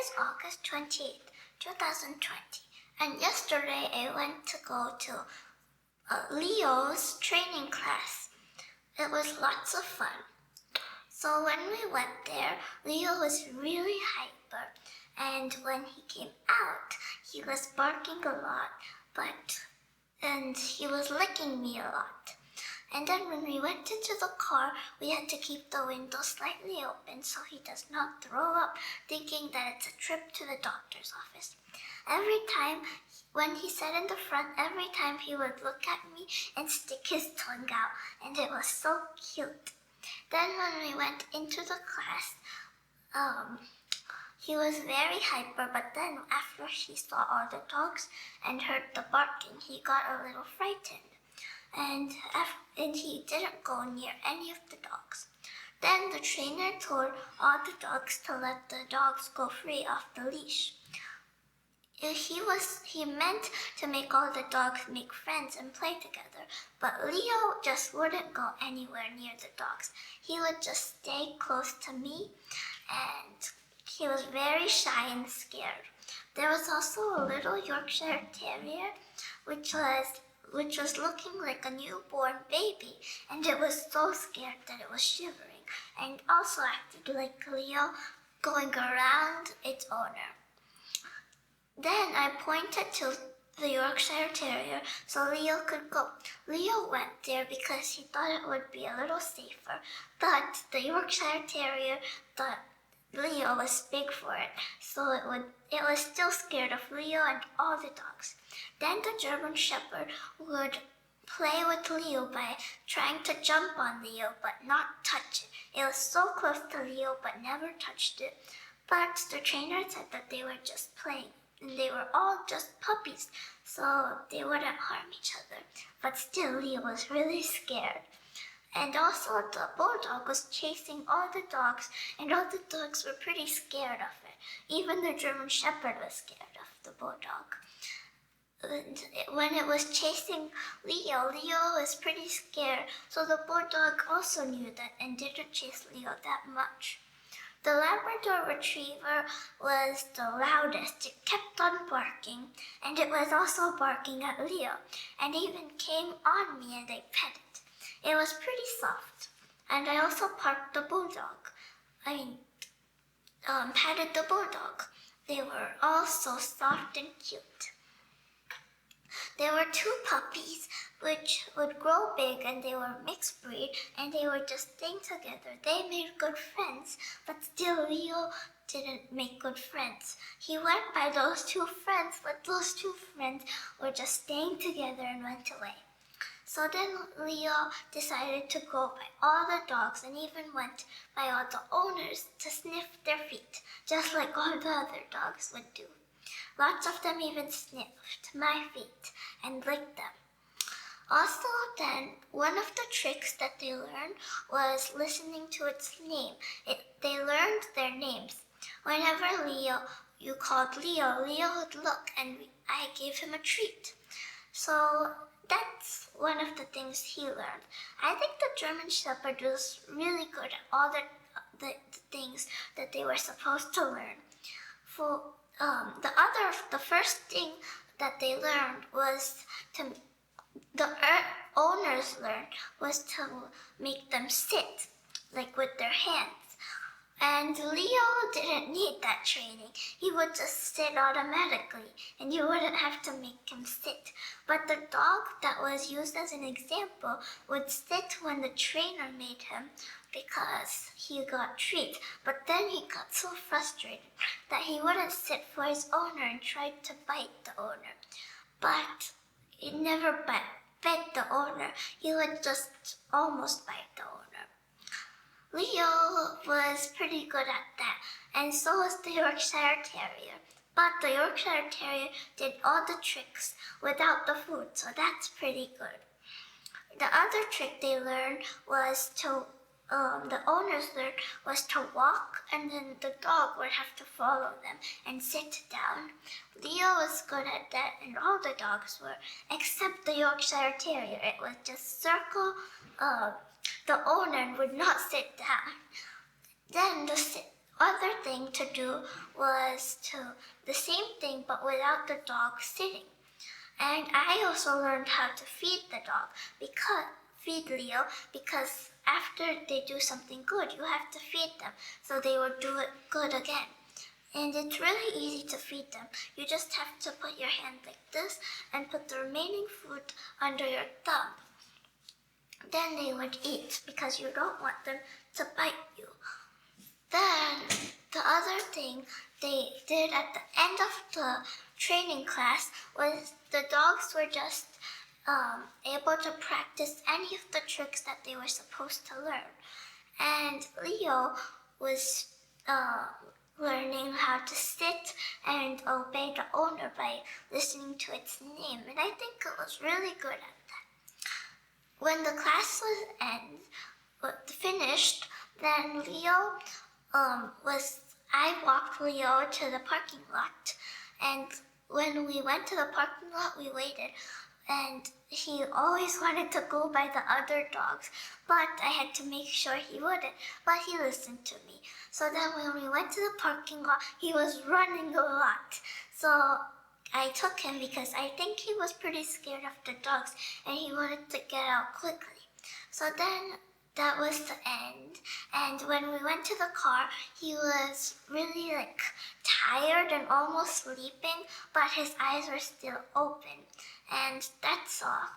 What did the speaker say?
is August 28th, 2020, and yesterday I went to go to Leo's training class. It was lots of fun. So when we went there, Leo was really hyper, and when he came out, he was barking a lot, and he was licking me a lot. And then when we went into the car, we had to keep the window slightly open so he does not throw up, thinking that it's a trip to the doctor's office. Every time, when he sat in the front, every time he would look at me and stick his tongue out, and it was so cute. Then when we went into the class, he was very hyper, but then after he saw all the dogs and heard the barking, he got a little frightened. And he didn't go near any of the dogs. Then the trainer told all the dogs to let the dogs go free off the leash. He meant to make all the dogs make friends and play together, but Leo just wouldn't go anywhere near the dogs. He would just stay close to me, and he was very shy and scared. There was also a little Yorkshire Terrier, which was looking like a newborn baby, and it was so scared that it was shivering, and also acted like Leo, going around its owner. Then I pointed to the Yorkshire Terrier so Leo could go. Leo went there because he thought it would be a little safer, but the Yorkshire Terrier thought Leo was big for it, so it was still scared of Leo and all the dogs. Then the German Shepherd would play with Leo by trying to jump on Leo but not touch it. It was so close to Leo but never touched it. But the trainer said that they were just playing, and they were all just puppies, so they wouldn't harm each other. But still, Leo was really scared. And also the bulldog was chasing all the dogs, and all the dogs were pretty scared of it. Even the German Shepherd was scared of the bulldog. And when it was chasing Leo was pretty scared, so the bulldog also knew that and didn't chase Leo that much. The Labrador Retriever was the loudest. It kept on barking, and it was also barking at Leo, and even came on me and I pet it. It was pretty soft, and I also patted the bulldog. Patted the bulldog. They were all so soft and cute. There were two puppies which would grow big, and they were mixed breed, and they were just staying together. They made good friends, but still Leo didn't make good friends. He went by those two friends, but those two friends were just staying together and went away. So then Leo decided to go by all the dogs and even went by all the owners to sniff their feet, just like all the other dogs would do. Lots of them even sniffed my feet and licked them. Also then, one of the tricks that they learned was listening to its name. They learned their names. Whenever you called Leo would look, and I gave him a treat. So that's one of the things he learned. I think the German Shepherd was really good at all the things that they were supposed to learn. The first thing that they learned was owners learned was to make them sit, like with their hands. And Leo didn't need that training. He would just sit automatically, and you wouldn't have to make him sit. But the dog that was used as an example would sit when the trainer made him because he got treats. But then he got so frustrated that he wouldn't sit for his owner and tried to bite the owner. But he never bit the owner. He would just almost bite the owner. Leo was pretty good at that, and so was the Yorkshire Terrier. But the Yorkshire Terrier did all the tricks without the food, so that's pretty good. The other trick they learned was the owners learned was to walk, and then the dog would have to follow them and sit down. Leo was good at that, and all the dogs were, except the Yorkshire Terrier. It was just circle. The owner would not sit down. Then the other thing to do was the same thing but without the dog sitting. And I also learned how to feed the dog feed Leo because after they do something good, you have to feed them so they will do it good again. And it's really easy to feed them. You just have to put your hand like this and put the remaining food under your thumb. Then they would eat because you don't want them to bite you. Then the other thing they did at the end of the training class was the dogs were just able to practice any of the tricks that they were supposed to learn. And Leo was learning how to sit and obey the owner by listening to its name. And I think it was really good at that. When the class was finished, then I walked Leo to the parking lot. And when we went to the parking lot, we waited. And he always wanted to go by the other dogs, but I had to make sure he wouldn't. But he listened to me. So then when we went to the parking lot, he was running a lot. So I took him because I think he was pretty scared of the dogs and he wanted to get out quickly. So then that was the end. And when we went to the car, he was really tired and almost sleeping, but his eyes were still open. And that's all.